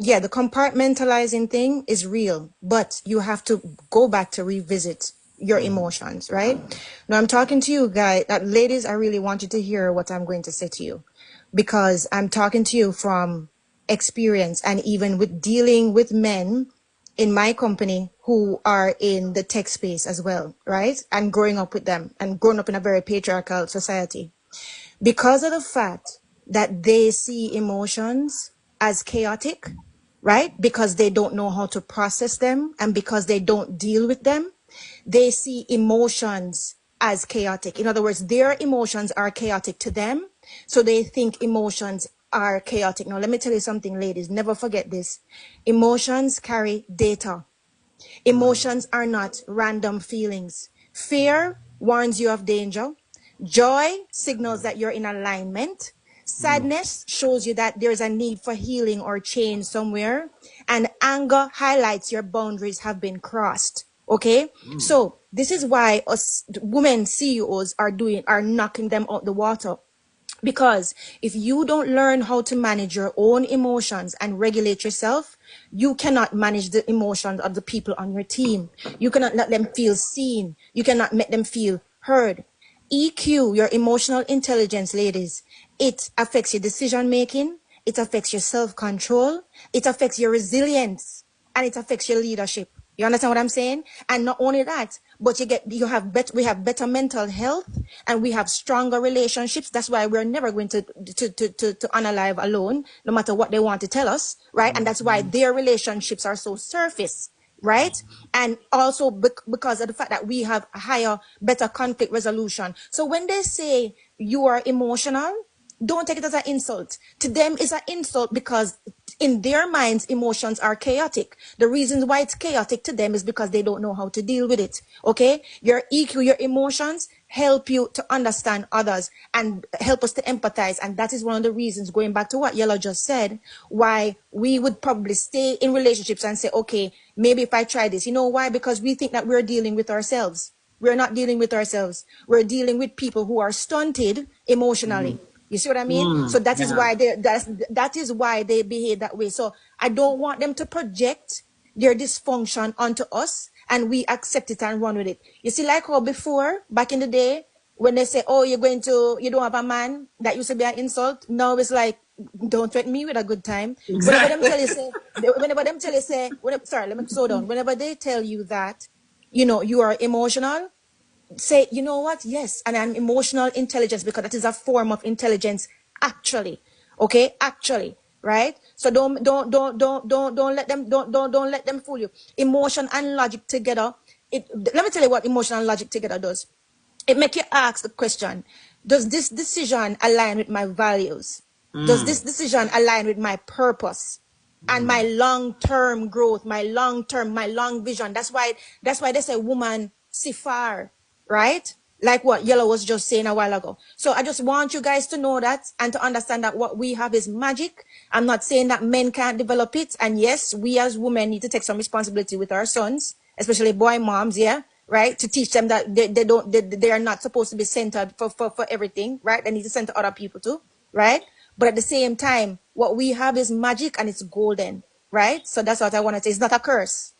Yeah, the compartmentalizing thing is real, but you have to go back to revisit your emotions, right? Now I'm talking to you guys, ladies, I really want you to hear what I'm going to say to you because I'm talking to you from experience and even with dealing with men in my company who are in the tech space as well, right? And growing up with them and growing up in a very patriarchal society because of the fact that they see emotions as chaotic, right? Because they don't know how to process them and because they don't deal with them, they see emotions as chaotic. In other words, their emotions are chaotic to them. So they think emotions are chaotic. Now, let me tell you something, ladies. Never forget this. Emotions carry data. Emotions are not random feelings. Fear warns you of danger. Joy signals that you're in alignment. Sadness shows you that there's a need for healing or change somewhere. And anger highlights your boundaries have been crossed. Okay? So this is why us women CEOs are knocking them out the water. Because if you don't learn how to manage your own emotions and regulate yourself, you cannot manage the emotions of the people on your team. You cannot let them feel seen. You cannot make them feel heard. EQ, your emotional intelligence, ladies, it affects your decision making. It affects your self-control. It affects your resilience and it affects your leadership. You understand what I'm saying? And not only that, but we have better mental health and we have stronger relationships. That's why we're never going to unalive alone, no matter what they want to tell us, right? And that's why their relationships are so surface, right? And also because of the fact that we have better conflict resolution. So when they say you are emotional, don't take it as an insult. To them, it's an insult because in their minds, emotions are chaotic. The reason why it's chaotic to them is because they don't know how to deal with it. Okay? Your EQ, your emotions help you to understand others and help us to empathize. And that is one of the reasons, going back to what Yellow just said, why we would probably stay in relationships and say, okay, maybe if I try this. You know why? Because we think that we're dealing with ourselves. We're not dealing with ourselves. We're dealing with people who are stunted emotionally. You see what I mean? So that is why that is why they behave that way. So I don't want them to project their dysfunction onto us and we accept it and run with it. You see, like how before, back in the day, when they say, oh, you don't have a man, that used to be an insult. Now it's like, don't threaten me with a good time. Exactly. Whenever them tell you say, sorry, let me slow down. Whenever they tell you that, you are emotional, say, you know what? Yes, and I'm emotional intelligence because that is a form of intelligence, actually. Okay, actually, right? So don't let them don't let them fool you. Emotion and logic together. Let me tell you what emotion and logic together does. It make you ask the question: does this decision align with my values? Does this decision align with my purpose? And my long-term growth, my long vision. That's why they say woman see far, right? Like what Yellow was just saying a while ago. So I just want you guys to know that and to understand that what we have is magic. I'm not saying that men can't develop it. And yes, we as women need to take some responsibility with our sons, especially boy moms, yeah, right? To teach them that they are not supposed to be centered for everything, right? They need to center other people too, right? But at the same time, what we have is magic and it's golden, right? So that's what I want to say. It's not a curse.